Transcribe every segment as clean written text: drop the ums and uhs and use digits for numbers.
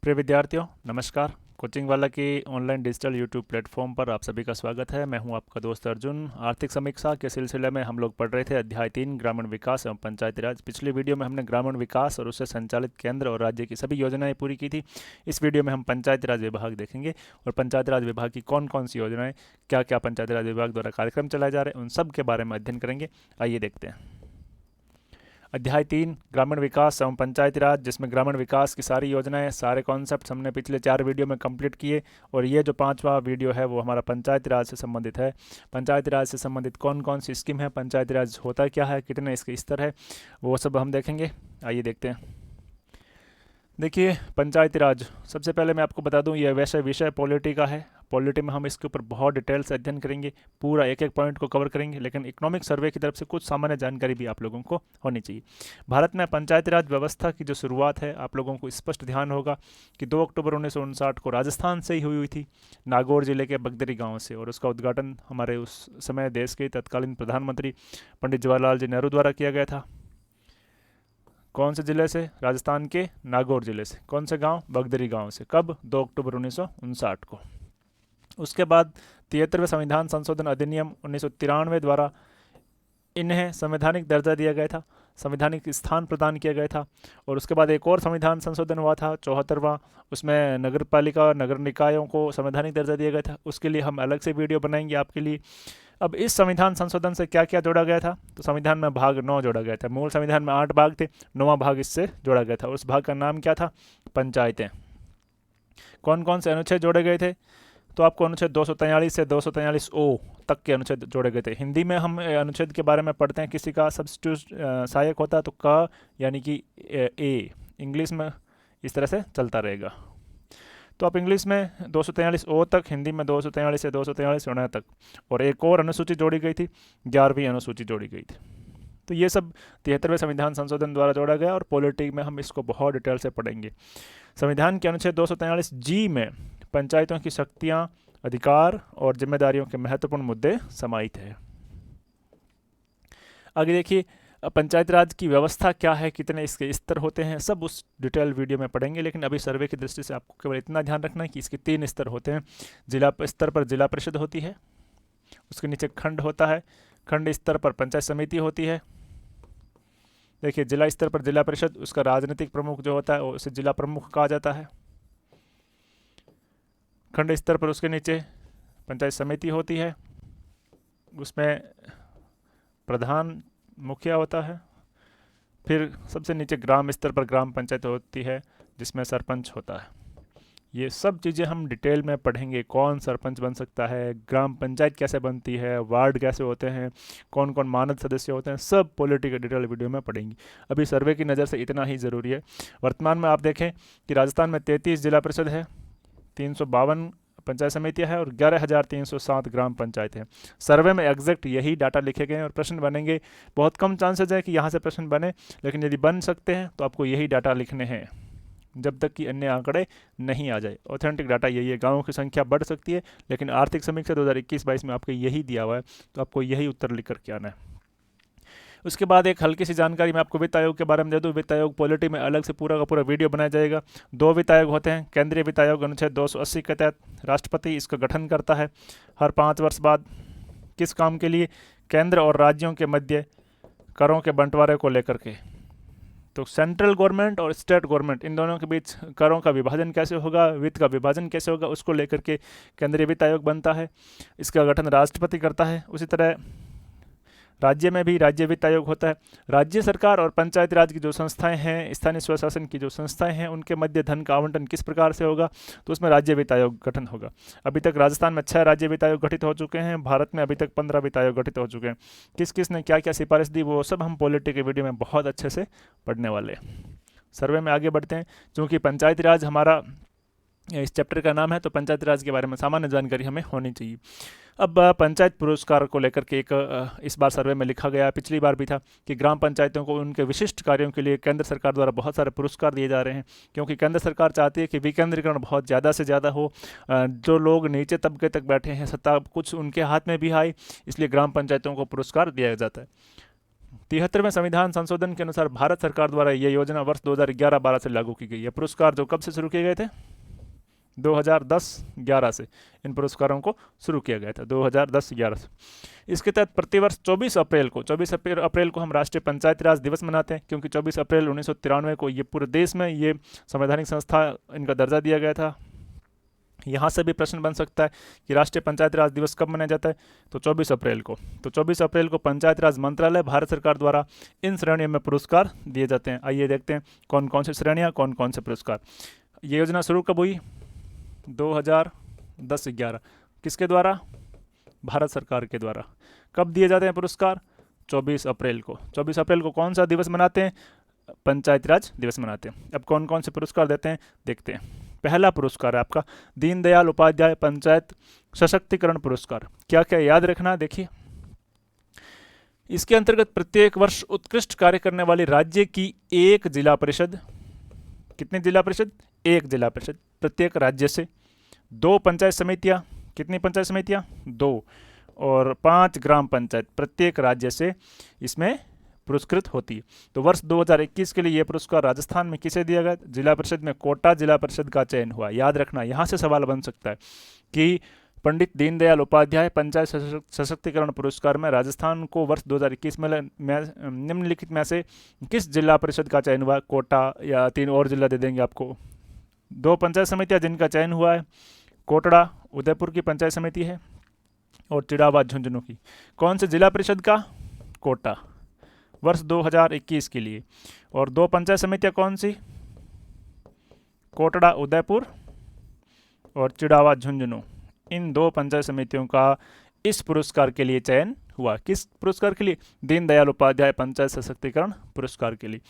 प्रिय विद्यार्थियों, नमस्कार। कोचिंग वाला की ऑनलाइन डिजिटल यूट्यूब प्लेटफॉर्म पर आप सभी का स्वागत है। मैं हूं आपका दोस्त अर्जुन। आर्थिक समीक्षा के सिलसिले में हम लोग पढ़ रहे थे अध्याय 3 ग्रामीण विकास एवं पंचायती राज। पिछली वीडियो में हमने ग्रामीण विकास और उससे संचालित केंद्र और राज्य की सभी योजनाएं पूरी की थी। इस वीडियो में हम पंचायती राज विभाग देखेंगे और पंचायती राज विभाग की कौन कौन सी योजनाएं, क्या क्या पंचायती राज विभाग द्वारा कार्यक्रम चलाए जा रहे हैं, उन सब के बारे में अध्ययन करेंगे। आइए देखते हैं। अध्याय 3 ग्रामीण विकास एवं पंचायती राज, जिसमें ग्रामीण विकास की सारी योजनाएं, सारे कॉन्सेप्ट हमने पिछले 4 वीडियो में कंप्लीट किए और ये जो 5वां वीडियो है वो हमारा पंचायती राज से संबंधित है। पंचायती राज से संबंधित कौन कौन सी स्कीम है, पंचायती राज होता क्या है, कितने इसके स्तर है, वो सब हम देखेंगे। आइए देखते हैं। देखिए, पंचायती राज, सबसे पहले मैं आपको बता दूं ये वैसे विषय पॉलिटी का है। पॉलिटी में हम इसके ऊपर बहुत डिटेल से अध्ययन करेंगे, पूरा एक एक पॉइंट को कवर करेंगे, लेकिन इकोनॉमिक सर्वे की तरफ से कुछ सामान्य जानकारी भी आप लोगों को होनी चाहिए। भारत में पंचायती राज व्यवस्था की जो शुरुआत है, आप लोगों को स्पष्ट ध्यान होगा कि 2 अक्टूबर 1959 को राजस्थान से ही हुई थी, नागौर जिले के बगदरी गाँव से, और उसका उद्घाटन हमारे उस समय देश के तत्कालीन प्रधानमंत्री पंडित जवाहरलाल जी नेहरू द्वारा किया गया था। कौन से जिले से? राजस्थान के नागौर जिले से। कौन से गांव? बगदरी गांव से। कब? 2 अक्टूबर 1959 को। उसके बाद 73वें संविधान संशोधन अधिनियम 1993 द्वारा इन्हें संवैधानिक दर्जा दिया गया था, संवैधानिक स्थान प्रदान किया गया था। और उसके बाद एक और संविधान संशोधन हुआ था 74वां, उसमें नगर पालिका, नगर निकायों को संवैधानिक दर्जा दिया गया था। उसके लिए हम अलग से वीडियो बनाएंगे आपके लिए। अब इस संविधान संशोधन से क्या क्या जोड़ा गया था? तो संविधान में भाग 9 जोड़ा गया था। मूल संविधान में 8 भाग थे, 9वां भाग इससे जोड़ा गया था। उस भाग का नाम क्या था? पंचायतें। कौन कौन से अनुच्छेद जोड़े गए थे? तो आपको अनुच्छेद 243 से 243 ओ तक के अनुच्छेद जोड़े गए थे। हिंदी में हम अनुच्छेद के बारे में पढ़ते हैं, किसी का सब्स्टिट्यूट सहायक होता है तो क यानी कि ए, इंग्लिश में इस तरह से चलता रहेगा। तो आप इंग्लिश में 243 ओ तक, हिंदी में 243 से 243 ओना तक। और एक और अनुसूची जोड़ी गई थी, 11वीं अनुसूची जोड़ी गई थी। तो ये सब 73वें संविधान संशोधन द्वारा जोड़ा गया और पॉलिटी में हम इसको बहुत डिटेल से पढ़ेंगे। संविधान के अनुच्छेद 243 जी में पंचायतों की शक्तियां, अधिकार और जिम्मेदारियों के महत्वपूर्ण मुद्दे समाहित है। आगे देखिए, पंचायत राज की व्यवस्था क्या है, कितने इसके स्तर होते हैं, सब उस डिटेल वीडियो में पढ़ेंगे। लेकिन अभी सर्वे की दृष्टि से आपको केवल इतना ध्यान रखना है कि इसके 3 स्तर होते हैं। जिला स्तर पर जिला परिषद होती है, उसके नीचे खंड होता है, खंड स्तर पर पंचायत समिति होती है। देखिए, जिला स्तर पर जिला परिषद, उसका राजनीतिक प्रमुख जो होता है उसे जिला प्रमुख कहा जाता है। खंड स्तर पर उसके नीचे पंचायत समिति होती है, उसमें प्रधान मुखिया होता है। फिर सबसे नीचे ग्राम स्तर पर ग्राम पंचायत होती है, जिसमें सरपंच होता है। ये सब चीज़ें हम डिटेल में पढ़ेंगे। कौन सरपंच बन सकता है, ग्राम पंचायत कैसे बनती है, वार्ड कैसे होते हैं, कौन कौन मानद सदस्य होते हैं, सब पॉलिटी के डिटेल वीडियो में पढ़ेंगे। अभी सर्वे की नज़र से इतना ही ज़रूरी है। वर्तमान में आप देखें कि राजस्थान में 33 जिला परिषद है, 352 पंचायत समितियां हैं और 11,307 ग्राम पंचायत हैं। सर्वे में एग्जैक्ट यही डाटा लिखे गए हैं और प्रश्न बनेंगे। बहुत कम चांसेज है कि यहाँ से प्रश्न बने, लेकिन यदि बन सकते हैं तो आपको यही डाटा लिखने हैं जब तक कि अन्य आंकड़े नहीं आ जाए। ऑथेंटिक डाटा यही है। गाँवों की संख्या बढ़ सकती है, लेकिन आर्थिक समीक्षा 2021-22 में आपको यही दिया हुआ है, तो आपको यही उत्तर लिख करके आना है। उसके बाद एक हल्की सी जानकारी मैं आपको वित्त आयोग के बारे में दे दूं। वित्त आयोग पॉलिटी में अलग से पूरा का पूरा वीडियो बनाया जाएगा। 2 वित्त आयोग होते हैं। केंद्रीय वित्त आयोग अनुच्छेद 280 के तहत राष्ट्रपति इसका गठन करता है हर 5 वर्ष बाद। किस काम के लिए? केंद्र और राज्यों के मध्य करों के बंटवारे को लेकर के। तो सेंट्रल गवर्नमेंट और स्टेट गवर्नमेंट, इन दोनों के बीच करों का विभाजन कैसे होगा, वित्त का विभाजन कैसे होगा, उसको लेकर के केंद्रीय वित्त आयोग बनता है। इसका गठन राष्ट्रपति करता है। उसी तरह राज्य में भी राज्य वित्त आयोग होता है। राज्य सरकार और पंचायत राज की जो संस्थाएं हैं, स्थानीय स्वशासन की जो संस्थाएं हैं, उनके मध्य धन का आवंटन किस प्रकार से होगा, तो उसमें राज्य वित्त आयोग गठन होगा। अभी तक राजस्थान में 6 राज्य वित्त आयोग गठित हो चुके हैं। भारत में अभी तक 15 वित्त आयोग गठित हो चुके हैं। किस किस ने क्या क्या सिफारिश दी, वो सब हम पॉलिटी के वीडियो में बहुत अच्छे से पढ़ने वाले हैं। सर्वे में आगे बढ़ते हैं। चूँकि पंचायती राज हमारा इस चैप्टर का नाम है, तो पंचायत राज के बारे में सामान्य जानकारी हमें होनी चाहिए। अब पंचायत पुरस्कार को लेकर के एक इस बार सर्वे में लिखा गया, पिछली बार भी था, कि ग्राम पंचायतों को उनके विशिष्ट कार्यों के लिए केंद्र सरकार द्वारा बहुत सारे पुरस्कार दिए जा रहे हैं, क्योंकि केंद्र सरकार चाहती है कि विकेंद्रीकरण बहुत ज़्यादा से ज़्यादा हो। जो लोग नीचे तबके तक बैठे हैं, सत्ता कुछ उनके हाथ में भी आए, इसलिए ग्राम पंचायतों को पुरस्कार दिया जाता है। 73वें संविधान संशोधन के अनुसार भारत सरकार द्वारा यह योजना वर्ष 2011-12 से लागू की गई। ये पुरस्कार जो कब से शुरू किए गए थे? 2010-11 से इन पुरस्कारों को शुरू किया गया था, 2010-11 से। इसके तहत प्रतिवर्ष 24 अप्रैल को हम राष्ट्रीय पंचायती राज दिवस मनाते हैं, क्योंकि 24 अप्रैल 1993 को ये पूरे देश में ये संवैधानिक संस्था इनका दर्जा दिया गया था। यहाँ से भी प्रश्न बन सकता है कि राष्ट्रीय पंचायती राज दिवस कब मनाया जाता है, तो 24 अप्रैल को। तो 24 अप्रैल को पंचायती राज मंत्रालय भारत सरकार द्वारा इन श्रेणियों में पुरस्कार दिए जाते हैं। आइए देखते हैं कौन कौन सी श्रेणियाँ, कौन कौन से पुरस्कार। ये योजना शुरू कब हुई? 2010-11। किसके द्वारा? भारत सरकार के द्वारा। कब दिए जाते हैं पुरस्कार? 24 अप्रैल को। 24 अप्रैल को कौन सा दिवस मनाते हैं? पंचायती राज दिवस मनाते हैं। अब कौन कौन से पुरस्कार देते हैं देखते हैं। पहला पुरस्कार है आपका दीनदयाल उपाध्याय पंचायत सशक्तिकरण पुरस्कार। क्या क्या याद रखना, देखिए। इसके अंतर्गत प्रत्येक वर्ष उत्कृष्ट कार्य करने वाली राज्य की एक जिला परिषद, कितनी जिला परिषद? एक जिला परिषद प्रत्येक राज्य से, 2 पंचायत समितियां, कितनी पंचायत समितियां? 2, और 5 ग्राम पंचायत प्रत्येक राज्य से इसमें पुरस्कृत होती है। तो वर्ष 2021 के लिए यह पुरस्कार राजस्थान में किसे दिया गया? जिला परिषद में कोटा जिला परिषद का चयन हुआ। याद रखना, यहाँ से सवाल बन सकता है कि पंडित दीनदयाल उपाध्याय पंचायत सशक्तिकरण पुरस्कार में राजस्थान को वर्ष 2021 में निम्नलिखित में से किस जिला परिषद का चयन हुआ? कोटा, या 3 और जिला दे देंगे आपको। 2 पंचायत समितियां जिनका चयन हुआ है, कोटड़ा उदयपुर की पंचायत समिति है और चिड़ावा झुंझुनू की। कौन से जिला परिषद का? कोटा, वर्ष 2021 के लिए। और 2 पंचायत समितियां कौन सी? कोटड़ा उदयपुर और चिड़ावा झुंझुनू। इन 2 पंचायत समितियों का इस पुरस्कार के लिए चयन हुआ। किस पुरस्कार के लिए? दीनदयाल उपाध्याय पंचायत सशक्तिकरण पुरस्कार के लिए।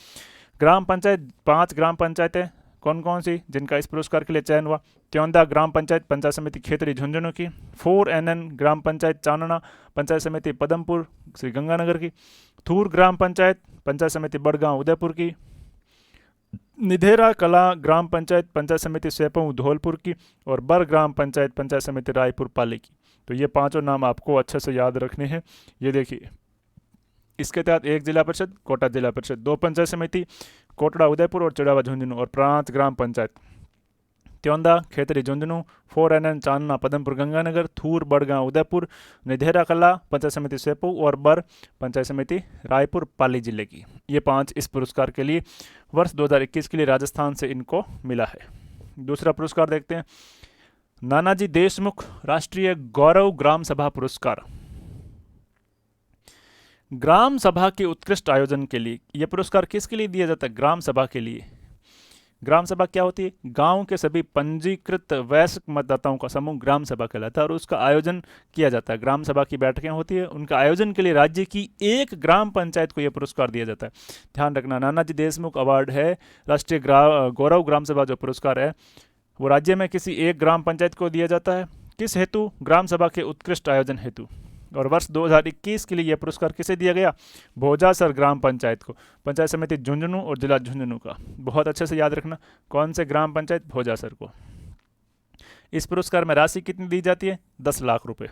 ग्राम पंचायत, 5 ग्राम पंचायतें कौन कौन सी जिनका इस पुरस्कार के लिए चयन हुआ? त्योंदा ग्राम पंचायत पंचायत समिति खेतरी झुंझुनू की, 4NN ग्राम पंचायत चानना पंचायत समिति पदमपुर श्री गंगानगर की, थूर ग्राम पंचायत पंचायत समिति बड़गांव उदयपुर की, निधेरा कला ग्राम पंचायत पंचायत समिति सेपऊ धौलपुर की, और बर ग्राम पंचायत पंचायत समिति रायपुर पाली की। तो ये 5 नाम आपको अच्छे से याद रखने हैं। ये देखिए, इसके तहत 1 जिला परिषद कोटा जिला परिषद, 2 पंचायत समिति कोटड़ा उदयपुर और चिड़ावा झुंझुनू, और 5 ग्राम पंचायत त्योंदा खेतरी झुंझुनू, 4NN चांदना पदमपुर गंगानगर, थूर बड़गांव उदयपुर, निधेरा कला पंचायत समिति सेपू और बर पंचायत समिति रायपुर पाली जिले की। ये 5 इस पुरस्कार के लिए वर्ष 2021 के लिए राजस्थान से इनको मिला है। दूसरा पुरस्कार देखते हैं, नानाजी देशमुख राष्ट्रीय गौरव ग्राम सभा पुरस्कार। ग्राम सभा के उत्कृष्ट आयोजन के लिए यह पुरस्कार किसके लिए दिया जाता है? ग्राम सभा के लिए। ग्राम सभा क्या होती है? गांव के सभी पंजीकृत वयस्क मतदाताओं का समूह ग्राम सभा कहलाता है और उसका आयोजन किया जाता है। ग्राम सभा की बैठकें होती है, उनका आयोजन के लिए राज्य की एक ग्राम पंचायत को यह पुरस्कार दिया जाता है। ध्यान रखना, नानाजी देशमुख अवार्ड है, राष्ट्रीय गौरव ग्राम सभा जो पुरस्कार है वो राज्य में किसी एक ग्राम पंचायत को दिया जाता है। किस हेतु? ग्राम सभा के उत्कृष्ट आयोजन हेतु। और वर्ष 2021 के लिए यह पुरस्कार किसे दिया गया? भोजासर ग्राम पंचायत को, पंचायत समिति झुंझुनू और जिला झुंझुनू का। बहुत अच्छे से याद रखना, कौन से ग्राम पंचायत? भोजासर को। इस पुरस्कार में राशि कितनी दी जाती है? 10 लाख रुपए।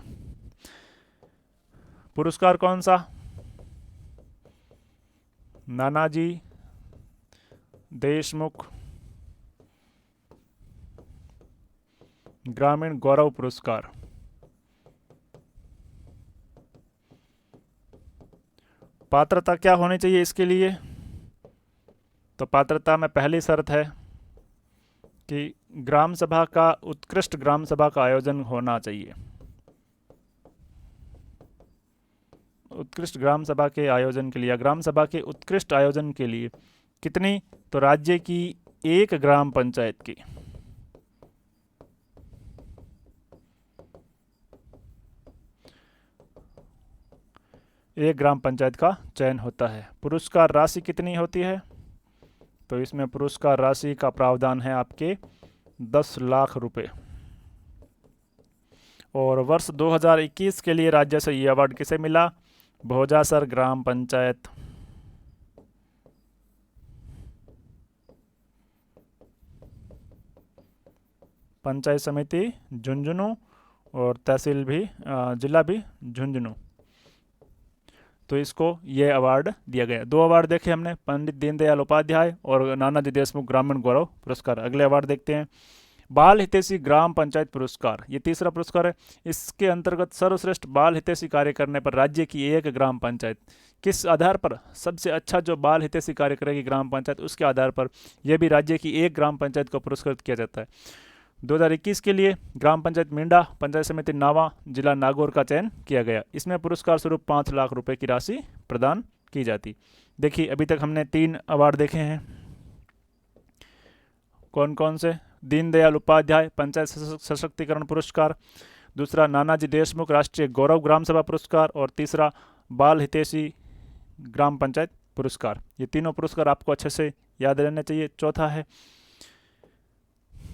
पुरस्कार कौन सा? नानाजी देशमुख ग्रामीण गौरव पुरस्कार। पात्रता क्या होनी चाहिए इसके लिए? तो पात्रता में पहली शर्त है कि ग्राम सभा का उत्कृष्ट ग्राम सभा का आयोजन होना चाहिए। उत्कृष्ट ग्राम सभा के आयोजन के लिए या ग्राम सभा के उत्कृष्ट आयोजन के लिए कितनी? तो राज्य की एक ग्राम पंचायत की। एक ग्राम पंचायत का चयन होता है। पुरस्कार राशि कितनी होती है? तो इसमें पुरस्कार राशि का प्रावधान है आपके 10 लाख रुपए। और वर्ष 2021 के लिए राज्य से ये अवार्ड किसे मिला? भोजासर ग्राम पंचायत। पंचायत समिति झुंझुनू और तहसील भी जिला भी झुंझुनू। तो तो इसको ये अवार्ड दिया गया। 2 अवार्ड देखे हमने, पंडित दीनदयाल उपाध्याय और नानाजी देशमुख ग्रामीण गौरव पुरस्कार। अगले अवार्ड देखते हैं, बाल हितैषी ग्राम पंचायत पुरस्कार, ये तीसरा पुरस्कार है। इसके अंतर्गत सर्वश्रेष्ठ बाल हितैषी कार्य करने पर राज्य की एक ग्राम पंचायत, किस आधार पर, सबसे अच्छा जो बाल हितैषी कार्य करेगी ग्राम पंचायत उसके आधार पर यह भी राज्य की एक ग्राम पंचायत को पुरस्कृत किया जाता है। 2021 के लिए ग्राम पंचायत मिंडा, पंचायत समिति नावा, जिला नागौर का चयन किया गया। इसमें पुरस्कार स्वरूप 5 लाख रुपए की राशि प्रदान की जाती। देखिए अभी तक हमने 3 अवार्ड देखे हैं, कौन कौन से, दीनदयाल उपाध्याय पंचायत सशक्तिकरण पुरस्कार, दूसरा नानाजी देशमुख राष्ट्रीय गौरव ग्राम सभा पुरस्कार और तीसरा बाल हितैषी ग्राम पंचायत पुरस्कार। ये तीनों पुरस्कार आपको अच्छे से याद रहने चाहिए। चौथा है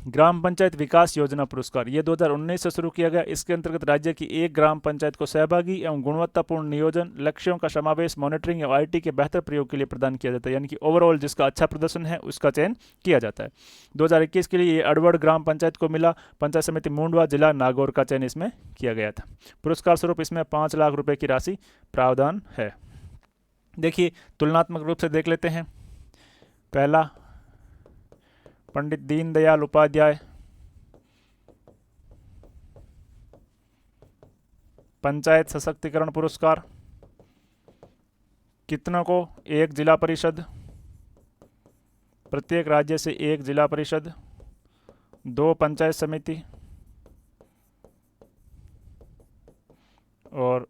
ग्राम पंचायत विकास योजना पुरस्कार, ये 2019 से शुरू किया गया। इसके अंतर्गत राज्य की एक ग्राम पंचायत को सहभागी एवं गुणवत्तापूर्ण नियोजन, लक्ष्यों का समावेश, मॉनिटरिंग एवं आईटी के बेहतर प्रयोग के लिए प्रदान किया जाता है, यानी कि ओवरऑल जिसका अच्छा प्रदर्शन है उसका चयन किया जाता है। 2021 के लिए ये अडवड़ ग्राम पंचायत को मिला। पंचायत समिति मुंडवा, जिला नागौर का चयन इसमें किया गया था। पुरस्कार स्वरूप इसमें 5 लाख रुपए की राशि प्रावधान है। देखिए तुलनात्मक रूप से देख लेते हैं। पहला पंडित दीनदयाल उपाध्याय पंचायत सशक्तिकरण पुरस्कार, कितनों को, एक जिला परिषद, प्रत्येक राज्य से एक जिला परिषद, 2 पंचायत समिति और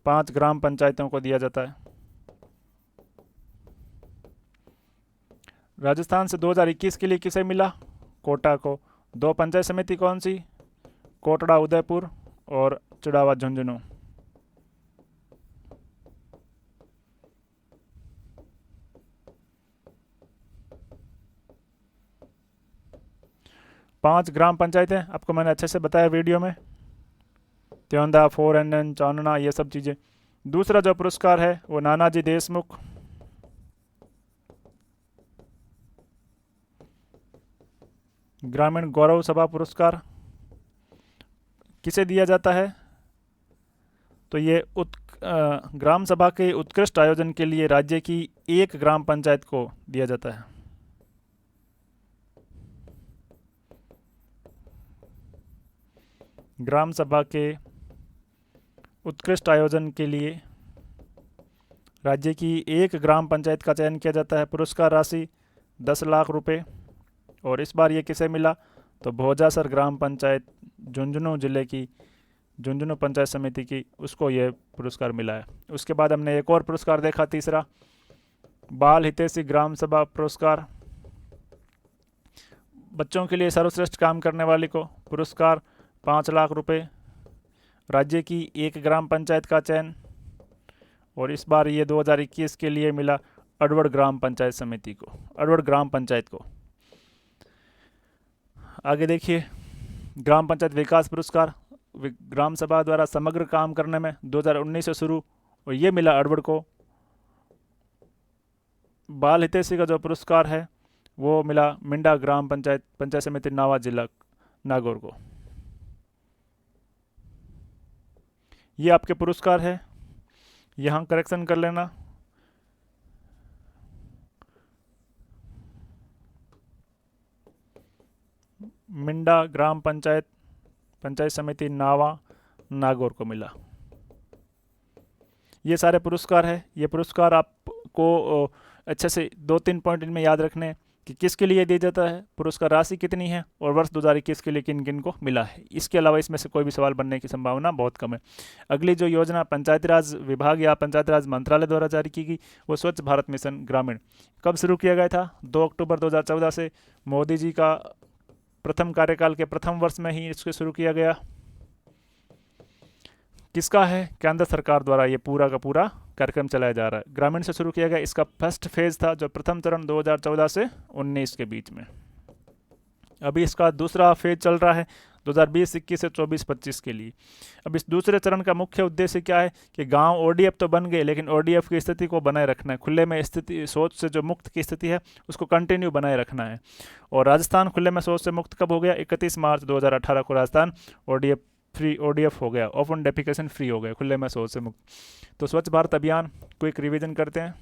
5 ग्राम पंचायतों को दिया जाता है। राजस्थान से 2021 के लिए किसे मिला, कोटा को। 2 पंचायत समिति कौन सी, कोटड़ा उदयपुर और चुड़ावा झुंझुनू। पांच ग्राम पंचायतें आपको मैंने अच्छे से बताया वीडियो में, त्योंदा, फोरन, चांदना, ये सब चीज़ें। दूसरा जो पुरस्कार है वो नानाजी देशमुख ग्रामीण गौरव सभा पुरस्कार किसे दिया जाता है, तो ये ग्राम सभा के उत्कृष्ट आयोजन के लिए राज्य की एक ग्राम पंचायत को दिया जाता है। ग्राम सभा के उत्कृष्ट आयोजन के लिए राज्य की एक ग्राम पंचायत का चयन किया जाता है। पुरस्कार राशि 10 लाख रुपए। और इस बार ये किसे मिला, तो भोजासर ग्राम पंचायत झुंझुनू जिले की, झुंझुनू पंचायत समिति की, उसको ये पुरस्कार मिला है। उसके बाद हमने एक और पुरस्कार देखा, तीसरा बाल हितैषी ग्राम सभा पुरस्कार, बच्चों के लिए सर्वश्रेष्ठ काम करने वाले को पुरस्कार 5 लाख रुपए, राज्य की एक ग्राम पंचायत का चयन। और इस बार ये 2021 के लिए मिला अडवड़ ग्राम पंचायत समिति को, अडवड़ ग्राम पंचायत को। आगे देखिए ग्राम पंचायत विकास पुरस्कार, ग्राम सभा द्वारा समग्र काम करने में 2019 से शुरू, और ये मिला अडवड़ को। बाल हितैषी का जो पुरस्कार है वो मिला मिंडा ग्राम पंचायत, पंचायत समिति नावा, जिला नागौर को। ये आपके पुरस्कार है, यहाँ करेक्शन कर लेना। मिंडा ग्राम पंचायत, पंचायत समिति नावा, नागौर को मिला। ये सारे पुरस्कार है। ये पुरस्कार आपको अच्छे से 2-3 पॉइंट इनमें याद रखने कि किसके लिए दिया जाता है, पुरस्कार राशि कितनी है और वर्ष 2021 के लिए किन किन को मिला है। इसके अलावा इसमें से कोई भी सवाल बनने की संभावना बहुत कम है। अगली जो योजना पंचायती राज विभाग या पंचायती राज मंत्रालय द्वारा जारी की गई वो स्वच्छ भारत मिशन ग्रामीण कब शुरू किया गया था, 2 अक्टूबर 2014 से। मोदी जी का प्रथम कार्यकाल के प्रथम वर्ष में ही इसको शुरू किया गया। किसका है, केंद्र सरकार द्वारा ये पूरा का पूरा कार्यक्रम चलाया जा रहा है। ग्रामीण से शुरू किया गया। इसका फर्स्ट फेज था जो प्रथम चरण 2014 से 19 के बीच में। अभी इसका दूसरा फेज चल रहा है 2020-21 से 24-25 के लिए। अब इस दूसरे चरण का मुख्य उद्देश्य क्या है कि गांव ओडीएफ तो बन गए, लेकिन ओडीएफ की स्थिति को बनाए रखना है। खुले में स्थिति, शौच से जो मुक्त की स्थिति है उसको कंटिन्यू बनाए रखना है। और राजस्थान खुले में शौच से मुक्त कब हो गया, 31 मार्च 2018 को राजस्थान ओडीएफ फ्री, ODF हो गया, ओपन डेफिकेशन फ्री हो गया, खुले में शौच से मुक्त। तो स्वच्छ भारत अभियान क्विक रिवीजन करते हैं।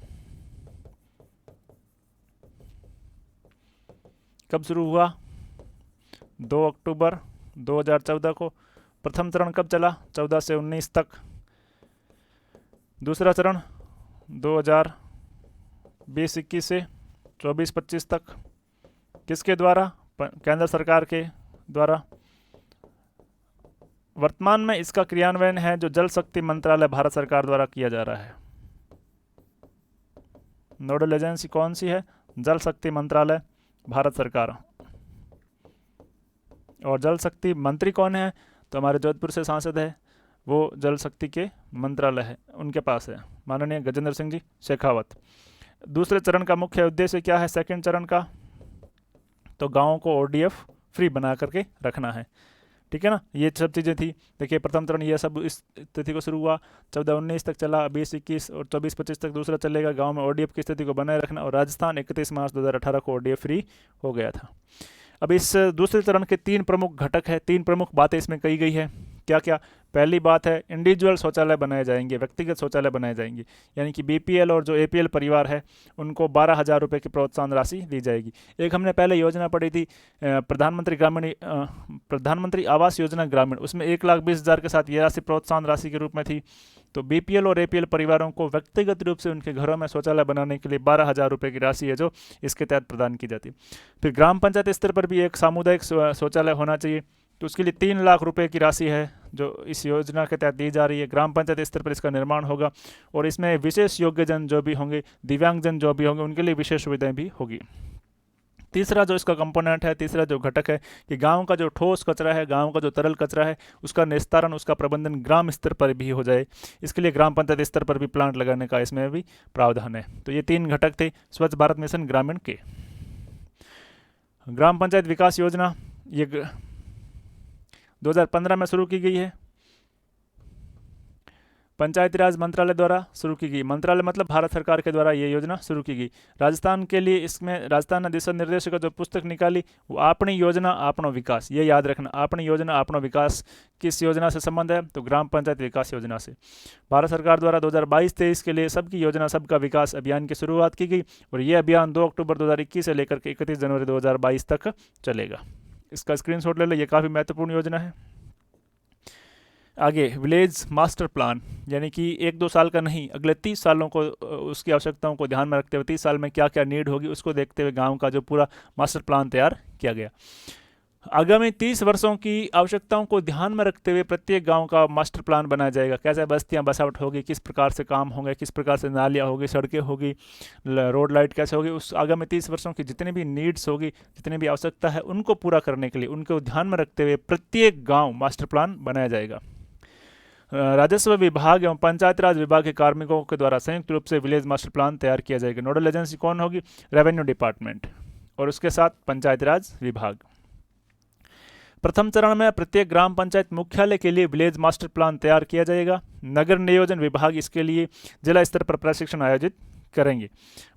कब शुरू हुआ? 2 अक्टूबर 2014 को। प्रथम चरण कब चला? 14 से 19 तक। दूसरा चरण 2020-21 से 24-25 तक। किसके द्वारा? केंद्र सरकार के द्वारा। वर्तमान में इसका क्रियान्वयन है जो जल शक्ति मंत्रालय भारत सरकार द्वारा किया जा रहा है। नोडल एजेंसी कौन सी है? जल शक्ति मंत्रालय, भारत सरकार। और जल शक्ति मंत्री कौन है? तो हमारे जोधपुर से सांसद है, वो जल शक्ति के मंत्रालय है, उनके पास है, माननीय गजेंद्र सिंह जी शेखावत। दूसरे चरण का मुख्य उद्देश्य क्या है? सेकंड चरण का, तो गाँवों को ODF फ्री बना करके रखना है। ठीक है ना, ये सब चीज़ें थी। देखिए प्रथम चरण ये सब इस तिथि को शुरू हुआ, 14-19 तक चला, 20-21 और 24-25 तक दूसरा चलेगा। गांव में ODF की स्थिति को बनाए रखना। और राजस्थान 31 मार्च 2018 को ODF फ्री हो गया था। अब इस दूसरे चरण के 3 प्रमुख घटक है, 3 प्रमुख बातें इसमें कही गई है। क्या क्या? पहली बात है इंडिविजुअल शौचालय बनाए जाएंगे, व्यक्तिगत शौचालय बनाए जाएंगे, यानी कि BPL और जो APL परिवार है उनको 12,000 रुपये की प्रोत्साहन राशि दी जाएगी। एक हमने पहले योजना पढ़ी थी प्रधानमंत्री आवास योजना ग्रामीण, उसमें 1,20,000 के साथ ये राशि प्रोत्साहन राशि के रूप में थी। तो BPL और APL परिवारों को व्यक्तिगत रूप से उनके घरों में शौचालय बनाने के लिए 12,000 रुपये की राशि है जो इसके तहत प्रदान की जाती है। फिर ग्राम पंचायत स्तर पर भी एक सामुदायिक शौचालय होना चाहिए, तो उसके लिए 3 लाख रुपए की राशि है जो इस योजना के तहत दी जा रही है। ग्राम पंचायत स्तर पर इसका निर्माण होगा और इसमें विशेष योग्यजन जो भी होंगे, दिव्यांगजन जो भी होंगे, उनके लिए विशेष सुविधाएं भी होगी। तीसरा जो इसका कंपोनेंट है, तीसरा जो घटक है कि गांव का जो ठोस कचरा है, गांव का जो तरल कचरा है, उसका निस्तारण, उसका प्रबंधन ग्राम स्तर पर भी हो जाए। इसके लिए ग्राम पंचायत स्तर पर भी प्लांट लगाने का इसमें भी प्रावधान है। तो ये 3 घटक थे स्वच्छ भारत मिशन ग्रामीण के। ग्राम पंचायत विकास योजना ये 2015 में शुरू की गई है, पंचायती राज मंत्रालय द्वारा शुरू की गई। मंत्रालय मतलब भारत सरकार के द्वारा ये योजना शुरू की गई। राजस्थान के लिए इसमें राजस्थान दिशा निर्देश का जो पुस्तक निकाली वो अपनी योजना अपनो विकास, ये याद रखना, अपनी योजना अपनो विकास। किस योजना से संबंध है? तो ग्राम पंचायत विकास योजना से। भारत सरकार द्वारा 2022-23 के लिए सबकी योजना सबका विकास अभियान की शुरुआत की गई और ये अभियान 2 अक्टूबर 2021 से लेकर के 31 जनवरी 2022 तक चलेगा। इसका स्क्रीनशॉट ले लो, ये काफ़ी महत्वपूर्ण योजना है। आगे विलेज मास्टर प्लान, यानी कि 1-2 साल का नहीं, अगले 30 सालों को उसकी आवश्यकताओं को ध्यान में रखते हुए 30 साल में क्या क्या नीड होगी उसको देखते हुए गांव का जो पूरा मास्टर प्लान तैयार किया गया। आगामी 30 वर्षों की आवश्यकताओं को ध्यान में रखते हुए प्रत्येक गांव का मास्टर प्लान बनाया जाएगा। कैसे बस्तियां बसावट होगी, किस प्रकार से काम होंगे, किस प्रकार से नालियाँ होगी, सड़कें होगी, रोड लाइट कैसे होगी, उस आगामी 30 वर्षों की जितनी भी नीड्स होगी, जितनी भी आवश्यकता है, उनको पूरा करने के लिए उनको ध्यान में रखते हुए प्रत्येक गाँव मास्टर प्लान बनाया जाएगा। राजस्व विभाग एवं पंचायत राज विभाग के कार्मिकों के द्वारा संयुक्त रूप से विलेज मास्टर प्लान तैयार किया जाएगा। नोडल एजेंसी कौन होगी? रेवेन्यू डिपार्टमेंट और उसके साथ पंचायत राज विभाग। प्रथम चरण में प्रत्येक ग्राम पंचायत मुख्यालय के लिए विलेज मास्टर प्लान तैयार किया जाएगा। नगर नियोजन विभाग इसके लिए जिला स्तर पर प्रशिक्षण आयोजित करेंगे।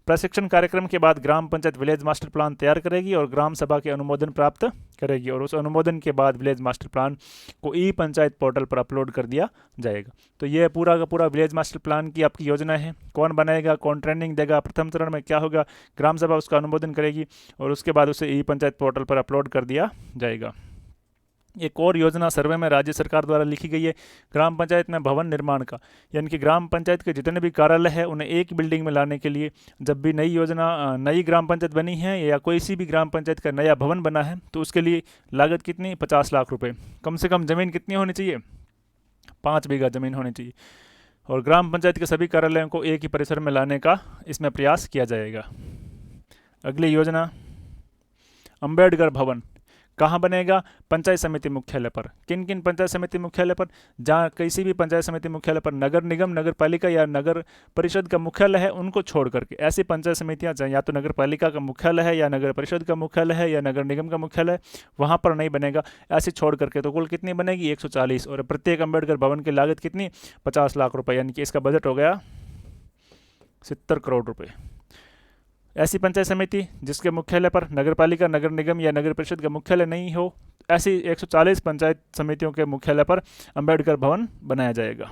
प्रशिक्षण कार्यक्रम के बाद ग्राम पंचायत विलेज मास्टर प्लान तैयार करेगी और ग्राम सभा के अनुमोदन प्राप्त करेगी और उस अनुमोदन के बाद विलेज मास्टर प्लान को पंचायत पोर्टल पर अपलोड कर दिया जाएगा। तो ये पूरा का पूरा विलेज मास्टर प्लान की आपकी योजना है। कौन बनाएगा, कौन ट्रेनिंग देगा, प्रथम चरण में क्या होगा, ग्राम सभा उसका अनुमोदन करेगी और उसके बाद उसे पंचायत पोर्टल पर अपलोड कर दिया जाएगा। एक और योजना सर्वे में राज्य सरकार द्वारा लिखी गई है ग्राम पंचायत में भवन निर्माण का, यानी कि ग्राम पंचायत के जितने भी कार्यालय है उन्हें एक बिल्डिंग में लाने के लिए जब भी नई ग्राम पंचायत बनी है या कोई सी भी ग्राम पंचायत का नया भवन बना है तो उसके लिए लागत कितनी? 50 लाख रुपए। कम से कम ज़मीन कितनी होनी चाहिए? 5 बीघा ज़मीन होनी चाहिए और ग्राम पंचायत के सभी कार्यालयों को एक ही परिसर में लाने का इसमें प्रयास किया जाएगा। अगली योजना अंबेडकर भवन कहाँ बनेगा? पंचायत समिति मुख्यालय पर। किन किन पंचायत समिति मुख्यालय पर? जहाँ किसी भी पंचायत समिति मुख्यालय पर नगर निगम, नगर पालिका या नगर परिषद का मुख्यालय है उनको छोड़ करके ऐसी पंचायत समितियाँ चाहे या तो नगर पालिका का मुख्यालय है या नगर परिषद का मुख्यालय है या नगर निगम का मुख्यालय है, वहाँ पर नहीं बनेगा। ऐसे छोड़ करके तो कुल कितनी बनेगी? 140 और प्रत्येक अम्बेडकर भवन की लागत कितनी? 50 लाख रुपये, यानी कि इसका बजट हो गया 70 करोड़ रुपये। ऐसी पंचायत समिति जिसके मुख्यालय पर नगरपालिका, नगर निगम या नगर परिषद का मुख्यालय नहीं हो, ऐसी 140 पंचायत समितियों के मुख्यालय पर अंबेडकर भवन बनाया जाएगा।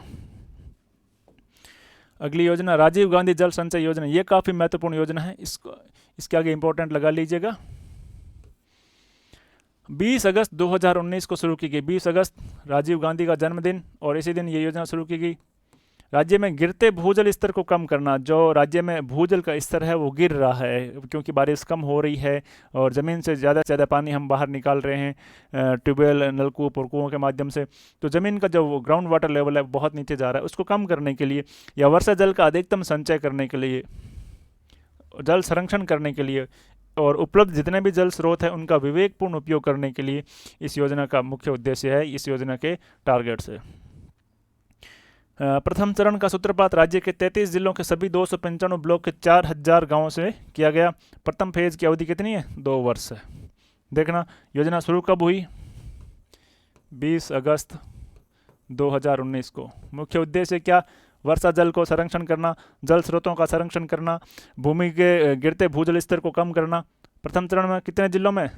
अगली योजना राजीव गांधी जल संचय योजना, ये काफ़ी महत्वपूर्ण योजना है, इसके आगे इंपॉर्टेंट लगा लीजिएगा। 20 अगस्त 2019 को शुरू की गई। 20 अगस्त राजीव गांधी का जन्मदिन और इसी दिन ये योजना शुरू की गई। राज्य में गिरते भूजल स्तर को कम करना, जो राज्य में भूजल का स्तर है वो गिर रहा है क्योंकि बारिश कम हो रही है और ज़मीन से ज़्यादा पानी हम बाहर निकाल रहे हैं ट्यूबवेल, नलकूप और कुओं के माध्यम से, तो ज़मीन का जो ग्राउंड वाटर लेवल है बहुत नीचे जा रहा है। उसको कम करने के लिए या वर्षा जल का अधिकतम संचय करने के लिए, जल संरक्षण करने के लिए और उपलब्ध जितने भी जल स्रोत हैं उनका विवेकपूर्ण उपयोग करने के लिए इस योजना का मुख्य उद्देश्य है, इस योजना के टारगेट्स है। प्रथम चरण का सूत्रपात राज्य के 33 जिलों के सभी 295 ब्लॉक के 4000 गांवों से किया गया। प्रथम फेज की अवधि कितनी है? 2 वर्ष है। देखना योजना शुरू कब हुई? 20 अगस्त 2019 को। मुख्य उद्देश्य क्या? वर्षा जल को संरक्षण करना, जल स्रोतों का संरक्षण करना, भूमि के गिरते भूजल स्तर को कम करना। प्रथम चरण में कितने जिलों में?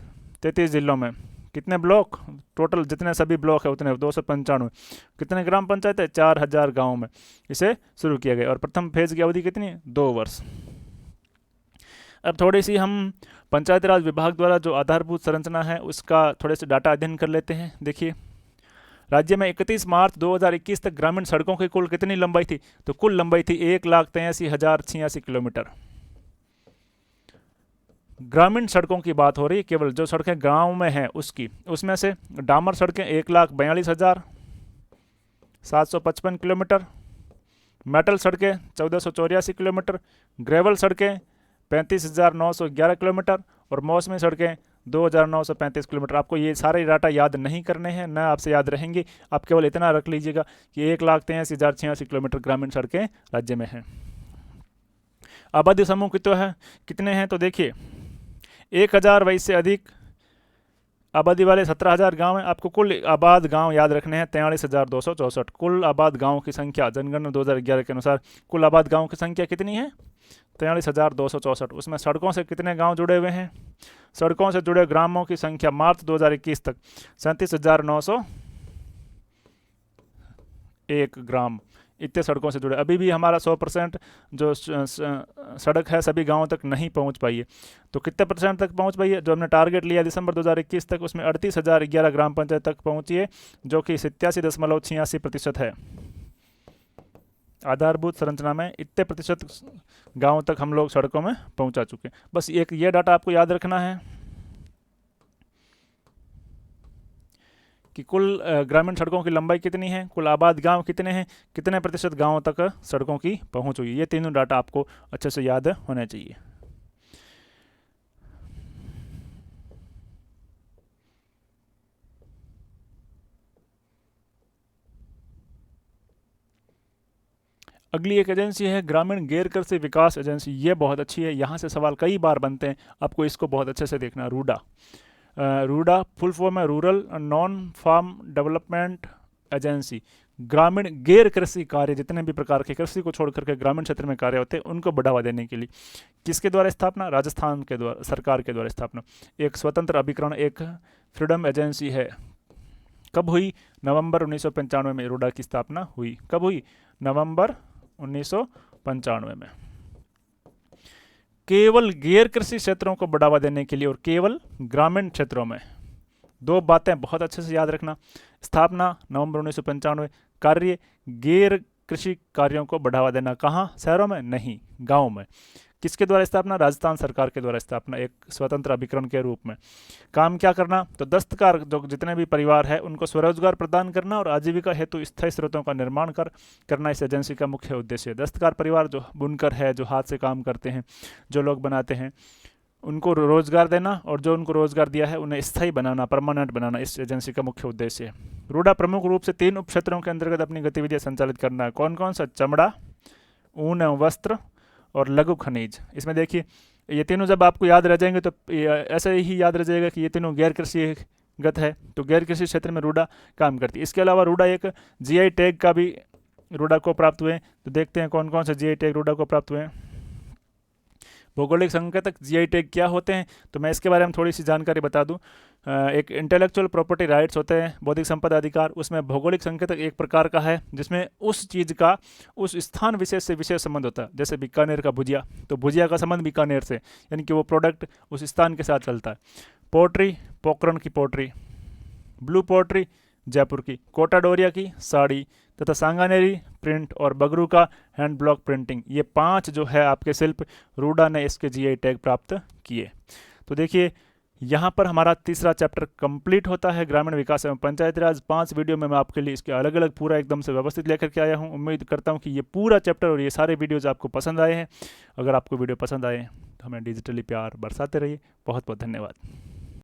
33 जिलों में। कितने ब्लॉक? टोटल जितने सभी ब्लॉक है उतने 295। कितने ग्राम पंचायत है? 4000 गाँव में इसे शुरू किया गया और प्रथम फेज की अवधि कितनी है? 2 वर्ष। अब थोड़ी सी हम पंचायत राज विभाग द्वारा जो आधारभूत संरचना है उसका थोड़े से डाटा अध्ययन कर लेते हैं। देखिए राज्य में 31 मार्च 2021 तक ग्रामीण सड़कों की कुल कितनी लंबाई थी? तो कुल लंबाई थी 1,83,086 किलोमीटर। ग्रामीण सड़कों की बात हो रही है, केवल जो सड़कें गांव में हैं उसकी। उसमें से डामर सड़कें 1,42,755 किलोमीटर, मेटल सड़कें 1484 किलोमीटर, ग्रेवल सड़कें 35,911 किलोमीटर और मौसमी सड़कें 2,935 किलोमीटर। आपको ये सारे डाटा याद नहीं करने हैं, न आपसे याद रहेंगे। आप केवल इतना रख लीजिएगा कि 1,83,086 किलोमीटर ग्रामीण सड़कें राज्य में हैं। आबादी समूह कितने हैं? तो देखिए 1000 वयस से अधिक आबादी वाले 17,000 गांव हैं। आपको कुल आबाद गांव याद रखने हैं 43,264। कुल आबाद गांव की संख्या जनगणना 2011 के अनुसार कुल आबाद गांव की संख्या कितनी है? 43,264। उसमें सड़कों से कितने गांव जुड़े हुए हैं? सड़कों से जुड़े ग्रामों की संख्या मार्च 2021 तक 37,901 ग्राम, इतने सड़कों से जुड़े। अभी भी हमारा 100% जो सड़क है सभी गांवों तक नहीं पहुंच पाई है। तो कितने % तक पहुंच पाई है? जो हमने टारगेट लिया दिसंबर 2021 तक, उसमें 38,011 ग्राम पंचायत तक पहुंची है, जो कि 87.86% है। आधारभूत संरचना में इतने प्रतिशत गांवों तक हम लोग सड़कों में पहुंचा चुके हैं। बस एक ये डाटा आपको याद रखना है कि कुल ग्रामीण सड़कों की लंबाई कितनी है, कुल आबाद गांव कितने हैं, कितने प्रतिशत गांवों तक सड़कों की पहुंच हुई। ये तीनों डाटा आपको अच्छे से याद होने चाहिए। अगली एक एजेंसी है ग्रामीण गैर कृषि विकास एजेंसी। ये बहुत अच्छी है, यहाँ से सवाल कई बार बनते हैं, आपको इसको बहुत अच्छे से देखना। रूडा रूडा फुल फॉर्म है rural non farm development agency. ग्रामीण गैर कृषि कार्य, जितने भी प्रकार के कृषि को छोड़ करके ग्रामीण क्षेत्र में कार्य होते हैं उनको बढ़ावा देने के लिए। किसके द्वारा स्थापना? राजस्थान के द्वारा, सरकार के द्वारा स्थापना। एक स्वतंत्र अभिकरण, एक फ्रीडम एजेंसी है। कब हुई? नवंबर 1995 में रूडा की स्थापना हुई। कब हुई? नवंबर 1995 में। केवल गैर कृषि क्षेत्रों को बढ़ावा देने के लिए और केवल ग्रामीण क्षेत्रों में। 2 बातें बहुत अच्छे से याद रखना। स्थापना नवंबर 1995, कार्य गैर कृषि कार्यों को बढ़ावा देना। कहाँ? शहरों में नहीं, गाँव में। किसके द्वारा स्थापना? राजस्थान सरकार के द्वारा स्थापना, एक स्वतंत्र अभिकरण के रूप में। काम क्या करना? तो दस्तकार जो जितने भी परिवार है उनको स्वरोजगार प्रदान करना और आजीविका हेतु स्थायी स्रोतों का निर्माण करना इस एजेंसी का मुख्य उद्देश्य है। दस्तकार परिवार जो बुनकर है, जो हाथ से काम करते हैं, जो लोग बनाते हैं, उनको रोजगार देना और जो उनको रोजगार दिया है उन्हें स्थायी बनाना, परमानेंट बनाना इस एजेंसी का मुख्य उद्देश्य है। रूडा प्रमुख रूप से 3 उप क्षेत्रों के अंतर्गत अपनी गतिविधियां संचालित करना है। कौन कौन सा? चमड़ा, ऊन एवं वस्त्र और लघु खनिज। इसमें देखिए ये तीनों जब आपको याद रह जाएंगे तो ऐसे ही याद रह जाएगा कि ये तीनों गैर कृषिगत है, तो गैर कृषि क्षेत्र में रूडा काम करती है। इसके अलावा रूडा एक जीआई टैग का भी रूडा को प्राप्त हुए। तो देखते हैं कौन कौन से जीआई टैग रूडा को प्राप्त हुए हैं। भौगोलिक संकेतक जीआई टैग क्या होते हैं, तो मैं इसके बारे में थोड़ी सी जानकारी बता दूं। एक इंटेलेक्चुअल प्रॉपर्टी राइट्स होते हैं, बौद्धिक संपदा अधिकार, उसमें भौगोलिक संकेतक एक प्रकार का है जिसमें उस चीज़ का उस स्थान विशेष से विशेष संबंध होता है। जैसे बीकानेर का भुजिया, तो भुजिया का संबंध बीकानेर से, यानी कि वो प्रोडक्ट उस स्थान के साथ चलता है। पोट्री, पोखरण की पोट्री। ब्लू पोट्री, जयपुर की। कोटा डोरिया की साड़ी, तथा सांगानेरी प्रिंट और बगरू का हैंड ब्लॉक प्रिंटिंग, ये 5 जो है आपके शिल्प रूडा ने इसके जीआई टैग प्राप्त किए। तो देखिए यहाँ पर हमारा तीसरा चैप्टर कंप्लीट होता है, ग्रामीण विकास एवं पंचायती राज। 5 वीडियो में मैं आपके लिए इसके अलग अलग पूरा एकदम से व्यवस्थित लेकर के आया हूँ। उम्मीद करता हूँ कि ये पूरा चैप्टर और ये सारे वीडियोज़ आपको पसंद आए हैं। अगर आपको वीडियो पसंद आए तो हमें डिजिटली प्यार बरसाते रहिए। बहुत बहुत धन्यवाद।